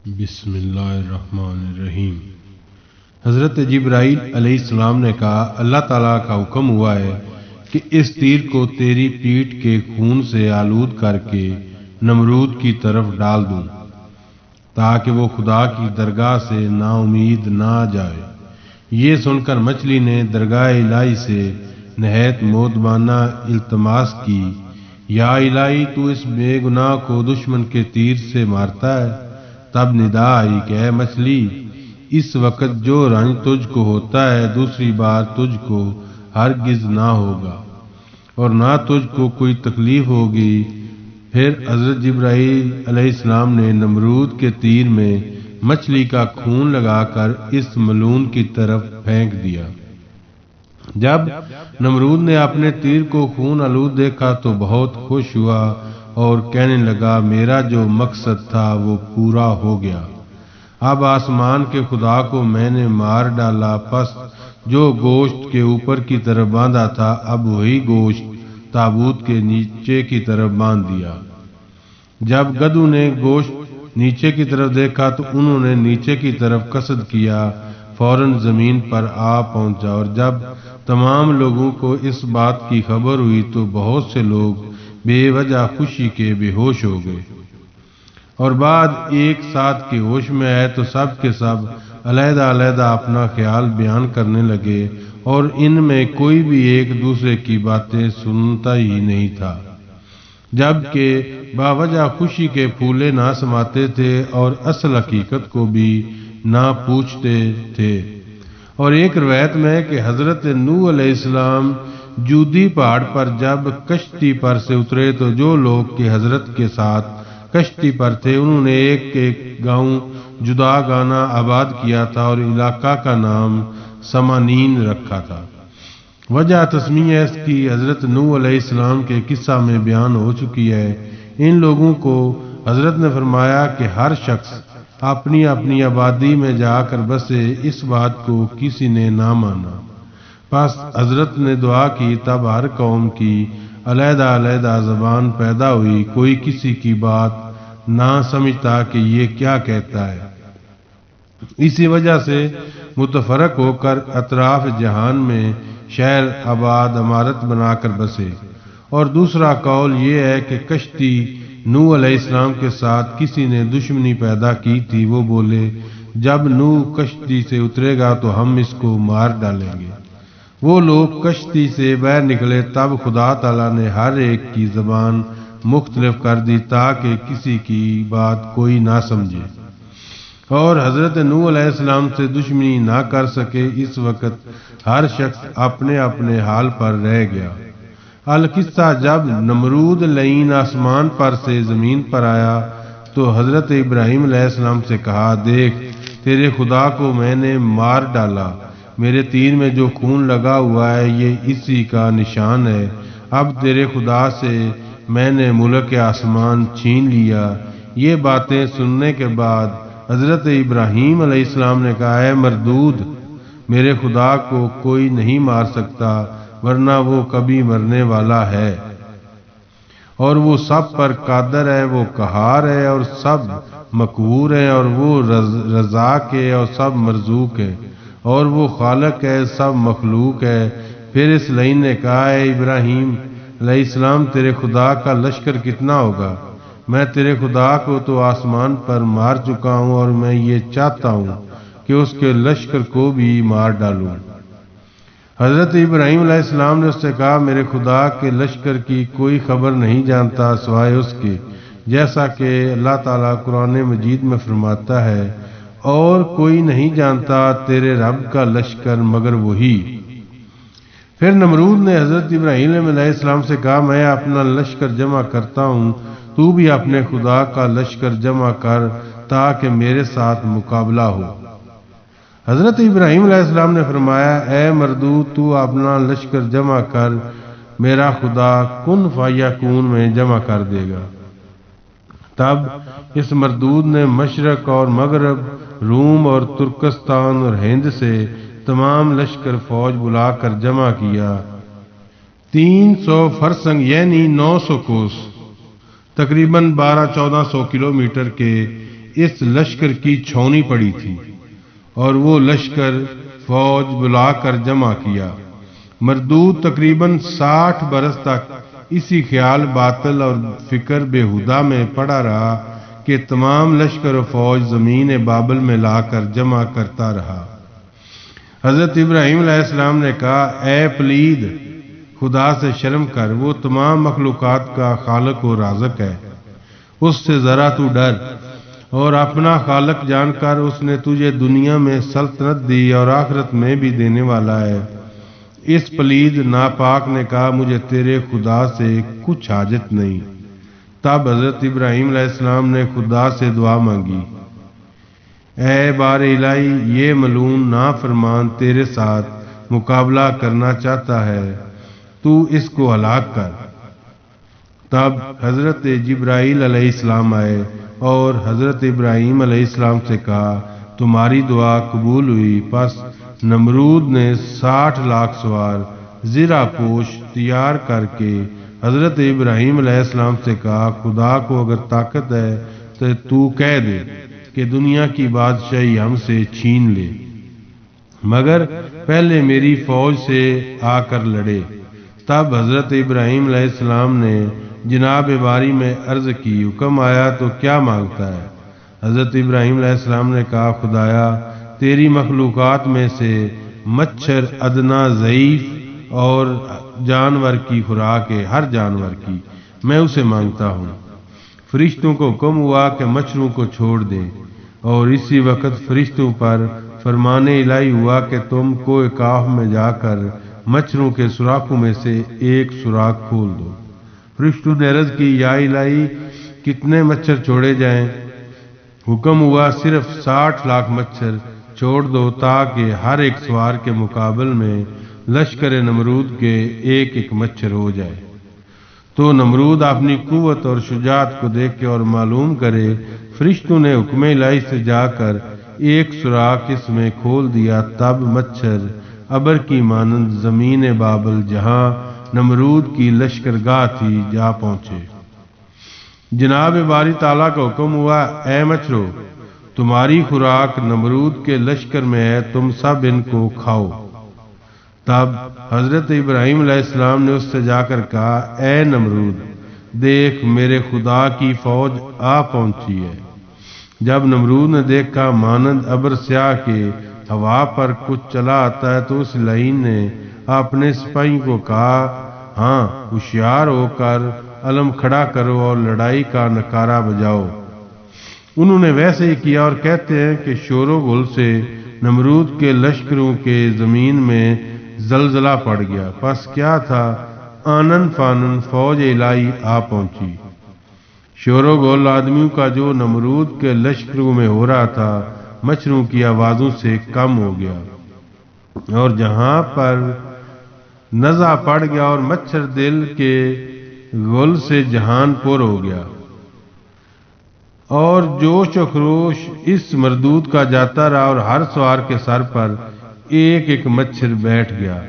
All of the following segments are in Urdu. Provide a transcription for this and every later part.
بسم اللہ الرحمن الرحیم۔ حضرت جبرائیل علیہ السلام نے کہا، اللہ تعالیٰ کا حکم ہوا ہے کہ اس تیر کو تیری پیٹھ کے خون سے آلود کر کے نمرود کی طرف ڈال دوں تاکہ وہ خدا کی درگاہ سے نا امید نہ جائے۔ یہ سن کر مچھلی نے درگاہ الہی سے نہایت مؤدبانہ التماس کی، یا الہی تو اس بے گناہ کو دشمن کے تیر سے مارتا ہے۔ تب ندا آئی کہ اے مچھلی، اس وقت جو رنج تجھ کو ہوتا ہے دوسری بار تجھ کو ہرگز نہ ہوگا اور نہ تجھ کو کوئی تکلیف ہوگی۔ پھر حضرت جبرائیل علیہ السلام نے نمرود کے تیر میں مچھلی کا خون لگا کر اس ملعون کی طرف پھینک دیا۔ جب نمرود نے اپنے تیر کو خون آلود دیکھا تو بہت خوش ہوا اور کہنے لگا، میرا جو مقصد تھا وہ پورا ہو گیا۔ اب آسمان کے خدا کو میں نے مار ڈالا، پس جو گوشت کے اوپر کی طرف باندھا تھا اب وہی گوشت تابوت کے نیچے کی طرف باندھ دیا۔ جب گدھوں نے گوشت نیچے کی طرف دیکھا تو انہوں نے نیچے کی طرف قصد کیا، فوراً زمین پر آ پہنچا، اور جب تمام لوگوں کو اس بات کی خبر ہوئی تو بہت سے لوگ بے وجہ خوشی کے بے ہوش ہو گئے، اور بعد ایک ساتھ کے ہوش میں آئے تو سب کے سب علیحدہ علیحدہ اپنا خیال بیان کرنے لگے، اور ان میں کوئی بھی ایک دوسرے کی باتیں سنتا ہی نہیں تھا، جبکہ باوجہ خوشی کے پھولے نہ سماتے تھے اور اصل حقیقت کو بھی نہ پوچھتے تھے۔ اور ایک روایت میں ہے کہ حضرت نوح علیہ السلام جودی پہاڑ پر جب کشتی پر سے اترے تو جو لوگ کہ حضرت کے ساتھ کشتی پر تھے انہوں نے ایک ایک گاؤں جدا گانا آباد کیا تھا اور علاقہ کا نام سمانین رکھا تھا۔ وجہ تسمیہ اس کی حضرت نوح علیہ السلام کے قصہ میں بیان ہو چکی ہے۔ ان لوگوں کو حضرت نے فرمایا کہ ہر شخص اپنی اپنی آبادی میں جا کر بسے، اس بات کو کسی نے نہ مانا۔ پس حضرت نے دعا کی، تب ہر قوم کی علیحدہ علیحدہ زبان پیدا ہوئی، کوئی کسی کی بات نہ سمجھتا کہ یہ کیا کہتا ہے۔ اسی وجہ سے متفرق ہو کر اطراف جہان میں شہر آباد عمارت بنا کر بسے۔ اور دوسرا قول یہ ہے کہ کشتی نوح علیہ السلام کے ساتھ کسی نے دشمنی پیدا کی تھی، وہ بولے جب نوح کشتی سے اترے گا تو ہم اس کو مار ڈالیں گے۔ وہ لوگ کشتی سے باہر نکلے، تب خدا تعالیٰ نے ہر ایک کی زبان مختلف کر دی تاکہ کسی کی بات کوئی نہ سمجھے اور حضرت نوح علیہ السلام سے دشمنی نہ کر سکے۔ اس وقت ہر شخص اپنے اپنے حال پر رہ گیا۔ القصہ جب نمرود لعین آسمان پر سے زمین پر آیا تو حضرت ابراہیم علیہ السلام سے کہا، دیکھ تیرے خدا کو میں نے مار ڈالا، میرے تیر میں جو خون لگا ہوا ہے یہ اسی کا نشان ہے۔ اب تیرے خدا سے میں نے ملک آسمان چھین لیا۔ یہ باتیں سننے کے بعد حضرت ابراہیم علیہ السلام نے کہا، اے مردود، میرے خدا کو کوئی نہیں مار سکتا ورنہ وہ کبھی مرنے والا ہے، اور وہ سب پر قادر ہے، وہ قہار ہے اور سب مقہور ہے، اور وہ رزاق ہے اور سب مرزوق ہے، اور وہ خالق ہے سب مخلوق ہے۔ پھر اس لعین نے کہا، اے ابراہیم علیہ السلام، تیرے خدا کا لشکر کتنا ہوگا؟ میں تیرے خدا کو تو آسمان پر مار چکا ہوں اور میں یہ چاہتا ہوں کہ اس کے لشکر کو بھی مار ڈالوں۔ حضرت ابراہیم علیہ السلام نے اس سے کہا، میرے خدا کے لشکر کی کوئی خبر نہیں جانتا سوائے اس کے، جیسا کہ اللہ تعالیٰ قرآن مجید میں فرماتا ہے، اور کوئی نہیں جانتا تیرے رب کا لشکر مگر وہی۔ پھر نمرود نے حضرت ابراہیم علیہ السلام سے کہا، میں اپنا لشکر جمع کرتا ہوں، تو بھی اپنے خدا کا لشکر جمع کر تاکہ میرے ساتھ مقابلہ ہو۔ حضرت ابراہیم علیہ السلام نے فرمایا، اے مردود، تو اپنا لشکر جمع کر، میرا خدا کن فیکون میں جمع کر دے گا۔ تب اس مردود نے مشرق اور مغرب، روم اور ترکستان اور ہند سے تمام لشکر فوج بلا کر جمع کیا۔ 300 فرسنگ یعنی 900 کوس، تقریباً 12-1400 کلومیٹر کے اس لشکر کی چھاؤنی پڑی تھی، اور وہ لشکر فوج بلا کر جمع کیا۔ مردود تقریباً 60 برس تک اسی خیال باطل اور فکر بےہودہ میں پڑا رہا کہ تمام لشکر و فوج زمین بابل میں لا کر جمع کرتا رہا۔ حضرت ابراہیم علیہ السلام نے کہا، اے پلید، خدا سے شرم کر، وہ تمام مخلوقات کا خالق و رازق ہے، اس سے ذرا تو ڈر، اور اپنا خالق جان کر اس نے تجھے دنیا میں سلطنت دی اور آخرت میں بھی دینے والا ہے۔ اس پلید ناپاک نے کہا، مجھے تیرے خدا سے کچھ حاجت نہیں۔ تب حضرت ابراہیم علیہ السلام نے خدا سے دعا مانگی، اے بار الہی، یہ ملعون نافرمان تیرے ساتھ مقابلہ کرنا چاہتا ہے، تو اس کو ہلاک کر۔ تب حضرت جبرائیل علیہ السلام آئے اور حضرت ابراہیم علیہ السلام سے کہا، تمہاری دعا قبول ہوئی۔ پس نمرود نے 60 لاکھ سوار زرہ پوش تیار کر کے حضرت ابراہیم علیہ السلام سے کہا، خدا کو اگر طاقت ہے تو کہہ دے کہ دنیا کی بادشاہی ہم سے چھین لے، مگر پہلے میری فوج سے آ کر لڑے۔ تب حضرت ابراہیم علیہ السلام نے جناب باری میں عرض کی، حکم آیا تو کیا مانگتا ہے؟ حضرت ابراہیم علیہ السلام نے کہا، خدایا، تیری مخلوقات میں سے مچھر ادنا ضعیف اور جانور کی خوراک ہے، ہر جانور کی، میں اسے مانگتا ہوں۔ فرشتوں کو حکم ہوا کہ مچھروں کو چھوڑ دیں، اور اسی وقت فرشتوں پر فرمان الہی ہوا کہ تم کوہ کاف میں جا کر مچھروں کے سوراخوں میں سے ایک سوراخ کھول دو۔ فرشتوں نے عرض کی، یا الہی، کتنے مچھر چھوڑے جائیں؟ حکم ہوا، صرف 60 لاکھ مچھر چھوڑ دو، تاکہ ہر ایک سوار کے مقابل میں لشکر نمرود کے ایک ایک مچھر ہو جائے۔ تو نمرود اپنی قوت اور شجاعت کو دیکھے اور معلوم کرے۔ فرشتوں نے حکم الہی سے جا کر ایک سوراخ اس میں کھول دیا، تب مچھر ابر کی مانند زمین بابل جہاں نمرود کی لشکرگاہ تھی جا پہنچے۔ جناب باری تعالیٰ کا حکم ہوا، اے مچھرو، تمہاری خوراک نمرود کے لشکر میں ہے، تم سب ان کو کھاؤ۔ تب حضرت ابراہیم علیہ السلام نے اس سے جا کر کہا، اے نمرود، دیکھ، میرے خدا کی فوج آ پہنچی ہے۔ جب نمرود نے دیکھا مانند ابر سیاہ کے ہوا پر کچھ چلا آتا ہے، تو اس لعین نے اپنے سپاہی کو کہا، ہاں، ہوشیار ہو کر علم کھڑا کرو اور لڑائی کا نکارہ بجاؤ۔ انہوں نے ویسے ہی کیا، اور کہتے ہیں کہ شور و غل سے نمرود کے لشکروں کے زمین میں زلزلہ پڑ گیا۔ پس کیا تھا، آنن فانن فوج الہی آ پہنچی۔ شور و غل آدمیوں کا جو نمرود کے لشکروں میں ہو رہا تھا، مچھروں کی آوازوں سے کم ہو گیا، اور جہاں پر نزع پڑ گیا اور مچھر دل کے غل سے جہان پر ہو گیا، اور جوش و خروش اس مردود کا جاتا رہا، اور ہر سوار کے سر پر ایک ایک مچھر بیٹھ گیا،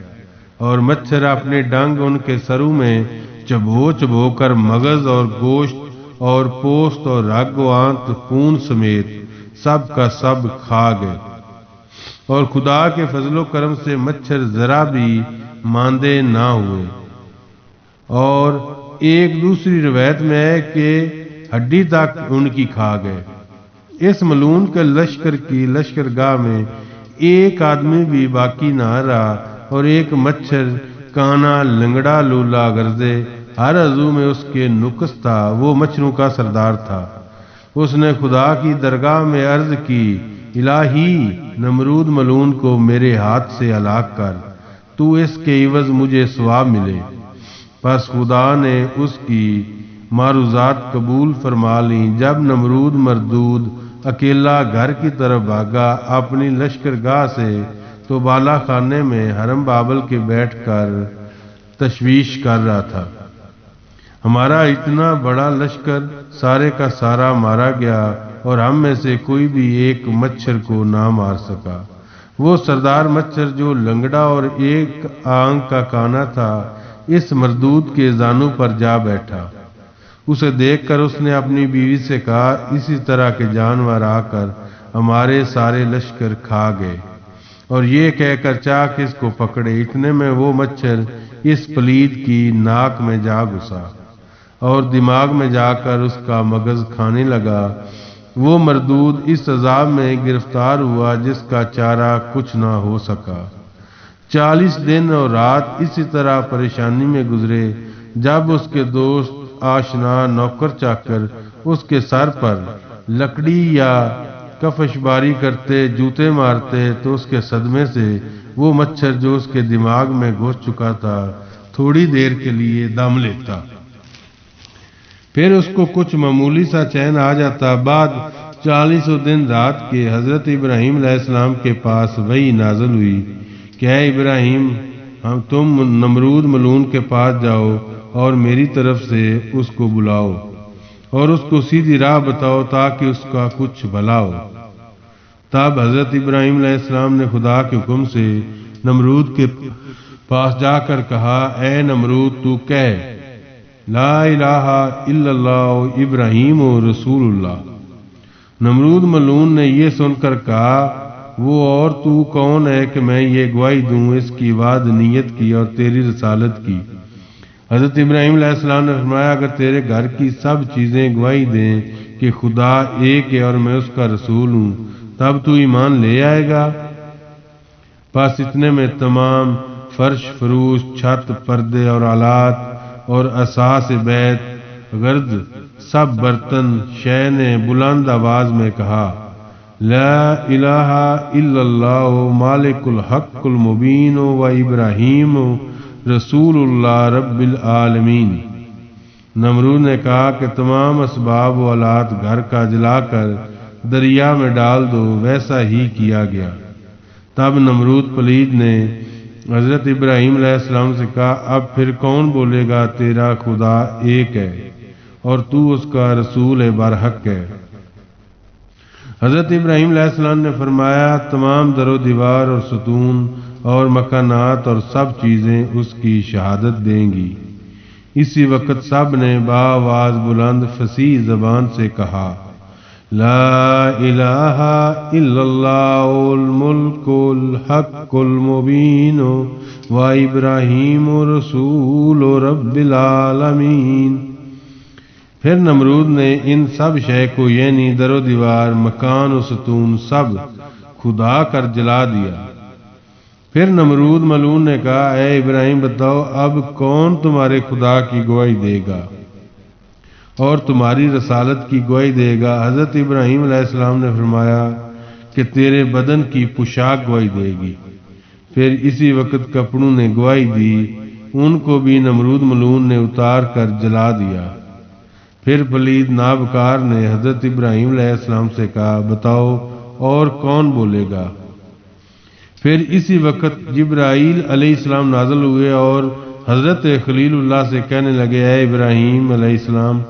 اور مچھر اپنے ڈنگ ان کے سروں میں چبو چبو کر مغز اور گوشت اور پوست اور رگ و آنت خون سمیت سب کا سب کھا گئے، اور خدا کے فضل و کرم سے مچھر ذرا بھی ماندے نہ ہوئے۔ اور ایک دوسری روایت میں ہے کہ ہڈی تک ان کی کھا گئے۔ اس ملعون کے لشکر کی لشکرگاہ میں ایک آدمی بھی باقی نہ رہا، اور ایک مچھر کانا لنگڑا لولا گرزے، ہر عضو میں اس کے نقص تھا، وہ مچھروں کا سردار تھا۔ اس نے خدا کی درگاہ میں عرض کی، الہی، نمرود ملعون کو میرے ہاتھ سے ہلاک کر، تو اس کے عوض مجھے ثواب ملے۔ پس خدا نے اس کی معروضات قبول فرما لیں۔ جب نمرود مردود اکیلا گھر کی طرف بھاگا اپنی لشکرگاہ سے، تو بالا خانے میں حرم بابل کے بیٹھ کر تشویش کر رہا تھا، ہمارا اتنا بڑا لشکر سارے کا سارا مارا گیا، اور ہم میں سے کوئی بھی ایک مچھر کو نہ مار سکا۔ وہ سردار مچھر جو لنگڑا اور ایک آنکھ کا کانا تھا، اس مردود کے زانوں پر جا بیٹھا۔ اسے دیکھ کر اس نے اپنی بیوی سے کہا اسی طرح کے جانور آ کر ہمارے سارے لشکر کھا گئے، اور یہ کہہ کر چاک اس کو پکڑے، اتنے میں وہ مچھر اس پلید کی ناک میں جا گھسا اور دماغ میں جا کر اس کا مغز کھانے لگا۔ وہ مردود اس عذاب میں گرفتار ہوا جس کا چارہ کچھ نہ ہو سکا۔ 40 دن اور رات اسی طرح پریشانی میں گزرے۔ جب اس کے دوست آشنا نوکر چاکر اس کے سر پر لکڑی یا کفش باری کرتے، جوتے مارتے، تو اس کے صدمے سے وہ مچھر جو اس کے دماغ میں گھس چکا تھا تھوڑی دیر کے لیے دم لیتا، پھر اس کو کچھ معمولی سا چین آ جاتا۔ بعد 40 دن رات کے حضرت ابراہیم علیہ السلام کے پاس وحی نازل ہوئی کہ اے ابراہیم، تم نمرود ملعون کے پاس جاؤ اور میری طرف سے اس کو بلاؤ اور اس کو سیدھی راہ بتاؤ تاکہ اس کا کچھ بھلا ہو۔ تب حضرت ابراہیم علیہ السلام نے خدا کے حکم سے نمرود کے پاس جا کر کہا اے نمرود، تو کہہ لا الہ الا اللہ ابراہیم و رسول اللہ۔ نمرود ملعون نے یہ سن کر کہا وہ اور تو کون ہے کہ میں یہ گواہی دوں اس کی وحدانیت کی اور تیری رسالت کی؟ حضرت ابراہیم علیہ السلام نے فرمایا اگر تیرے گھر کی سب چیزیں گواہی دیں کہ خدا ایک ہے اور میں اس کا رسول ہوں تب تو ایمان لے آئے گا؟ بس اتنے میں تمام فرش فروش، چھت، پردے اور آلات اور اساس بیت گرد سب برتن شے نے بلند آواز میں کہا لا الہ الا اللہ مالک الحق المبین و ابراہیم رسول اللہ رب العالمین۔ نمرود نے کہا کہ تمام اسباب و آلات گھر کا جلا کر دریا میں ڈال دو، ویسا ہی کیا گیا۔ تب نمرود پلید نے حضرت ابراہیم علیہ السلام سے کہا اب پھر کون بولے گا تیرا خدا ایک ہے اور تو اس کا رسول برحق ہے؟ حضرت ابراہیم علیہ السلام نے فرمایا تمام در و دیوار اور ستون اور مکانات اور سب چیزیں اس کی شہادت دیں گی۔ اسی وقت سب نے بآواز بلند فصیح زبان سے کہا لا الہ الا اللہ الملک الحق المبین و ابراہیم رسول رب العالمین۔ پھر نمرود نے ان سب شے کو یعنی در و دیوار، مکان و ستون سب خدا کر جلا دیا۔ پھر نمرود ملعون نے کہا اے ابراہیم بتاؤ اب کون تمہارے خدا کی گواہی دے گا اور تمہاری رسالت کی گواہی دے گا؟ حضرت ابراہیم علیہ السلام نے فرمایا کہ تیرے بدن کی پوشاک گواہی دے گی۔ پھر اسی وقت کپڑوں نے گواہی دی، ان کو بھی نمرود ملعون نے اتار کر جلا دیا۔ پھر پلید نابکار نے حضرت ابراہیم علیہ السلام سے کہا بتاؤ اور کون بولے گا؟ پھر اسی وقت جبرائیل علیہ السلام نازل ہوئے اور حضرت خلیل اللہ سے کہنے لگے اے ابراہیم علیہ السلام،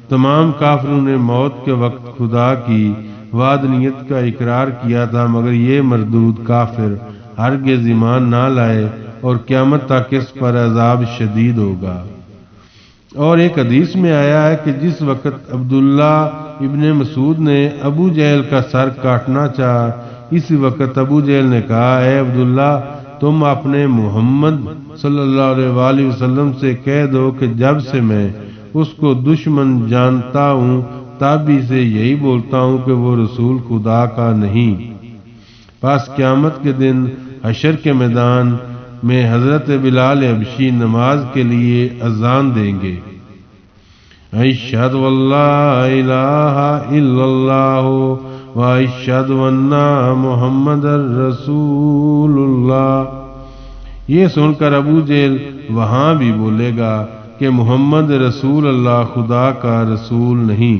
تمام کافروں نے موت کے وقت خدا کی وحدانیت کا اقرار کیا تھا مگر یہ مردود کافر ہرگز ایمان نہ لائے اور قیامت تک اس پر عذاب شدید ہوگا۔ اور ایک حدیث میں آیا ہے کہ جس وقت عبداللہ ابن مسعود نے ابو جہل کا سر کاٹنا چاہا اسی وقت ابو جہل نے کہا اے عبداللہ تم اپنے محمد صلی اللہ علیہ وآلہ وسلم سے کہہ دو کہ جب سے میں اس کو دشمن جانتا ہوں تب ہی سے یہی بولتا ہوں کہ وہ رسول خدا کا نہیں۔ پس قیامت کے دن حشر کے میدان میں حضرت بلال حبشی نماز کے لیے اذان دیں گے اشہد واللہ الہ الا اللہ واشہد ان محمد رسول اللہ۔ یہ سن کر ابو جہل وہاں بھی بولے گا کہ محمد رسول اللہ خدا کا رسول نہیں۔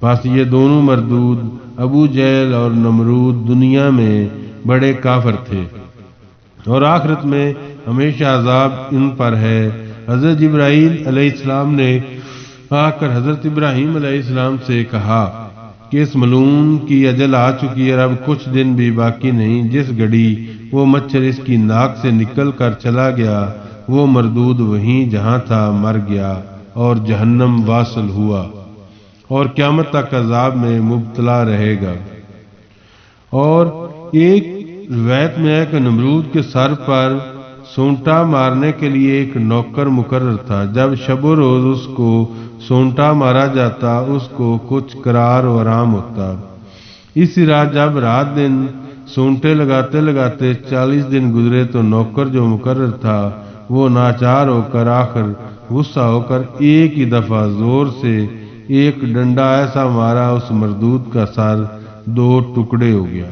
بس یہ دونوں مردود ابو جہل اور نمرود دنیا میں بڑے کافر تھے اور آخرت میں ہمیشہ عذاب ان پر ہے۔ حضرت جبرائیل علیہ السلام نے آ کر حضرت ابراہیم علیہ السلام سے کہا کہ اس ملعون کی اجل آ چکی ہے، اب کچھ دن بھی باقی نہیں۔ جس گھڑی وہ مچھر اس کی ناک سے نکل کر چلا گیا وہ مردود وہیں جہاں تھا مر گیا اور جہنم واصل ہوا اور قیامت تک عذاب میں مبتلا رہے گا۔ اور ایک روایت میں ہے کہ نمرود کے سر پر سونٹا مارنے کے لیے ایک نوکر مقرر تھا۔ جب شب و روز اس کو سونٹا مارا جاتا اس کو کچھ قرار و آرام ہوتا۔ اسی طرح جب رات دن سونٹے لگاتے لگاتے 40 دن گزرے تو نوکر جو مقرر تھا وہ ناچار ہو کر آخر غصہ ہو کر ایک ہی دفعہ زور سے ایک ڈنڈا ایسا مارا اس مردود کا سر 2 ٹکڑے ہو گیا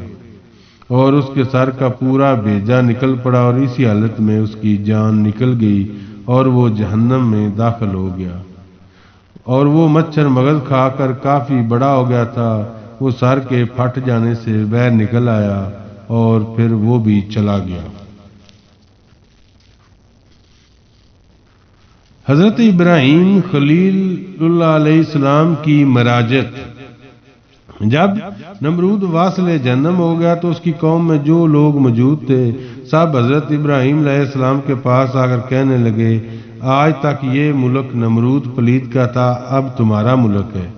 اور اس کے سر کا پورا بیجا نکل پڑا اور اسی حالت میں اس کی جان نکل گئی اور وہ جہنم میں داخل ہو گیا۔ اور وہ مچھر مغز کھا کر کافی بڑا ہو گیا تھا، وہ سر کے پھٹ جانے سے باہر نکل آیا اور پھر وہ بھی چلا گیا۔ حضرت ابراہیم خلیل اللہ علیہ السلام کی مراجت۔ جب نمرود واصل جہنم ہو گیا تو اس کی قوم میں جو لوگ موجود تھے سب حضرت ابراہیم علیہ السلام کے پاس آ کر کہنے لگے، آج تک یہ ملک نمرود پلید کا تھا، اب تمہارا ملک ہے۔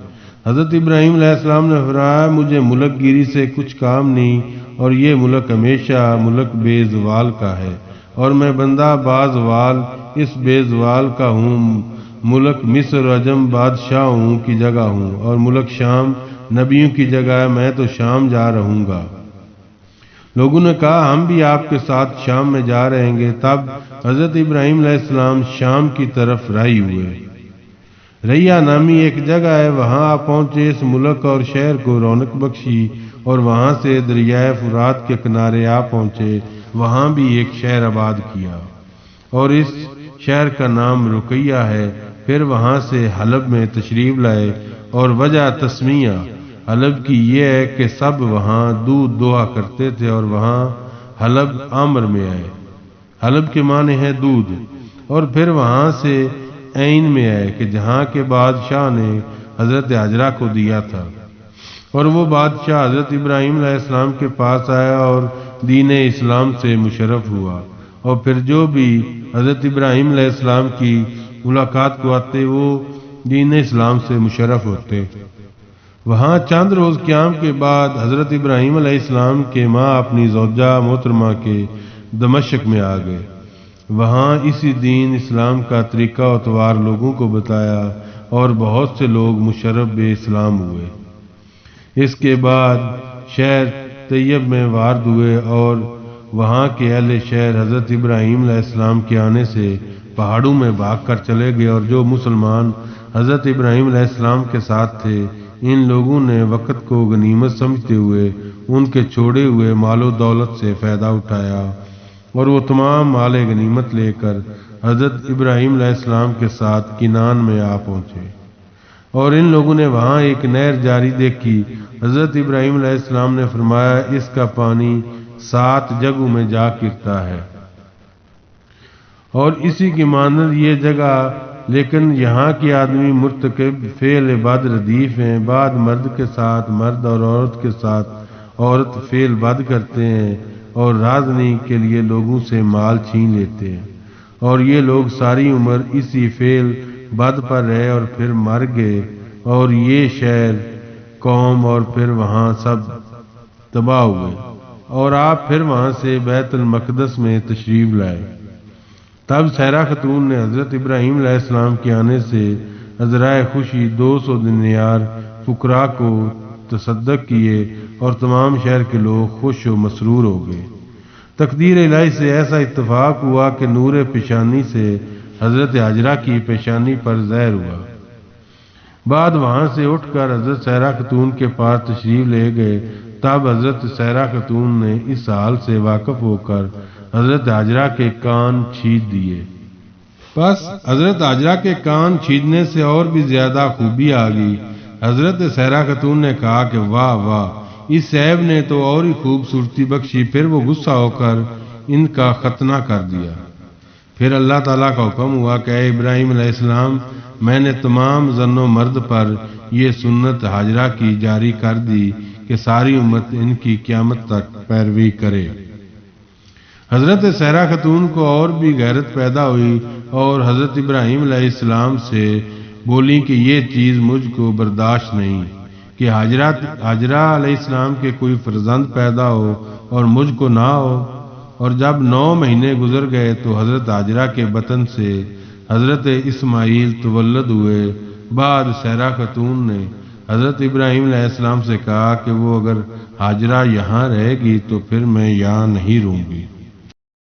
حضرت ابراہیم علیہ السلام نے فرمایا، مجھے ملک گیری سے کچھ کام نہیں اور یہ ملک ہمیشہ ملک بے زوال کا ہے اور میں بندہ بازوال اس بے زوال کا ہوں۔ ملک مصر و عجم بادشاہوں کی جگہ ہوں اور ملک شام نبیوں کی جگہ ہے، میں تو شام جا رہوں گا۔ لوگوں نے کہا ہم بھی آپ کے ساتھ شام میں جا رہیں گے۔ تب حضرت ابراہیم علیہ السلام شام کی طرف راہی ہوئے۔ ریا نامی ایک جگہ ہے، وہاں آپ پہنچے، اس ملک اور شہر کو رونق بخشی اور وہاں سے دریائے فرات کے کنارے آپ پہنچے، وہاں بھی ایک شہر آباد کیا اور اس شہر کا نام رقیہ ہے۔ پھر وہاں سے حلب میں تشریف لائے اور وجہ تسمیہ حلب کی یہ ہے کہ سب وہاں دودھ دوہا کرتے تھے اور وہاں حلب عامر میں آئے۔ حلب کے معنی ہے دودھ۔ اور پھر وہاں سے عین میں آئے کہ جہاں کے بادشاہ نے حضرت حجرہ کو دیا تھا اور وہ بادشاہ حضرت ابراہیم علیہ السلام کے پاس آیا اور دین اسلام سے مشرف ہوا اور پھر جو بھی حضرت ابراہیم علیہ السلام کی ملاقات کو آتے وہ دین اسلام سے مشرف ہوتے۔ وہاں چند روز قیام کے بعد حضرت ابراہیم علیہ السلام کے ماں اپنی زوجہ محترمہ کے دمشق میں آ گئے۔ وہاں اسی دین اسلام کا طریقہ و اتوار لوگوں کو بتایا اور بہت سے لوگ مشرف بے اسلام ہوئے۔ اس کے بعد شہر طیب میں وارد ہوئے اور وہاں کے اہل شہر حضرت ابراہیم علیہ السلام کے آنے سے پہاڑوں میں بھاگ کر چلے گئے اور جو مسلمان حضرت ابراہیم علیہ السلام کے ساتھ تھے ان لوگوں نے وقت کو غنیمت سمجھتے ہوئے ان کے چھوڑے ہوئے مال و دولت سے فائدہ اٹھایا اور وہ تمام مال غنیمت لے کر حضرت ابراہیم علیہ السلام کے ساتھ کنان میں آ پہنچے اور ان لوگوں نے وہاں ایک نہر جاری دیکھی۔ حضرت ابراہیم علیہ السلام نے فرمایا اس کا پانی 7 جگہوں میں جا گرتا ہے اور اسی کی مانند یہ جگہ، لیکن یہاں کے آدمی مرتکب فعل بد ردیف ہیں، بعد مرد کے ساتھ مرد اور عورت کے ساتھ عورت فعل بد کرتے ہیں اور رازنی کے لیے لوگوں سے مال چھین لیتے ہیں اور یہ لوگ ساری عمر اسی فعل بد پر رہے اور پھر مر گئے اور یہ شہر قوم اور پھر وہاں سب تباہ ہوئے اور آپ پھر وہاں سے بیت المقدس میں تشریف لائے۔ تب سیرہ خاتون نے حضرت ابراہیم علیہ السلام کے آنے سے عذرائے خوشی 200 دینار فقراء کو تصدق کیے اور تمام شہر کے لوگ خوش و مسرور ہو گئے۔ تقدیر الہی سے ایسا اتفاق ہوا کہ نور پیشانی سے حضرت حجرہ کی پیشانی پر ظاہر ہوا۔ بعد وہاں سے اٹھ کر حضرت سیرہ خاتون کے پاس تشریف لے گئے۔ تب حضرت سیرہ خاتون نے اس حال سے واقف ہو کر حضرت حجرہ کے کان چھید دیے۔ پس حضرت حجرہ کے کان چھیدنے سے اور بھی زیادہ خوبی آ گئی۔ حضرت سیرہ خاتون نے کہا کہ واہ واہ، اس عیب نے تو اور ہی خوبصورتی بخشی۔ پھر وہ غصہ ہو کر ان کا ختنہ کر دیا۔ پھر اللہ تعالیٰ کا حکم ہوا کہ اے ابراہیم علیہ السلام، میں نے تمام زن و مرد پر یہ سنت حجرہ کی جاری کر دی کہ ساری امت ان کی قیامت تک پیروی کرے۔ حضرت سیرہ خاتون کو اور بھی غیرت پیدا ہوئی اور حضرت ابراہیم علیہ السلام سے بولی کہ یہ چیز مجھ کو برداشت نہیں کہ حاجرہ علیہ السلام کے کوئی فرزند پیدا ہو اور مجھ کو نہ ہو۔ اور جب 9 مہینے گزر گئے تو حضرت حاجرہ کے بطن سے حضرت اسماعیل تولد ہوئے۔ بعد سیرہ خاتون نے حضرت ابراہیم علیہ السلام سے کہا کہ وہ اگر حاجرہ یہاں رہے گی تو پھر میں یہاں نہیں رہوں گی۔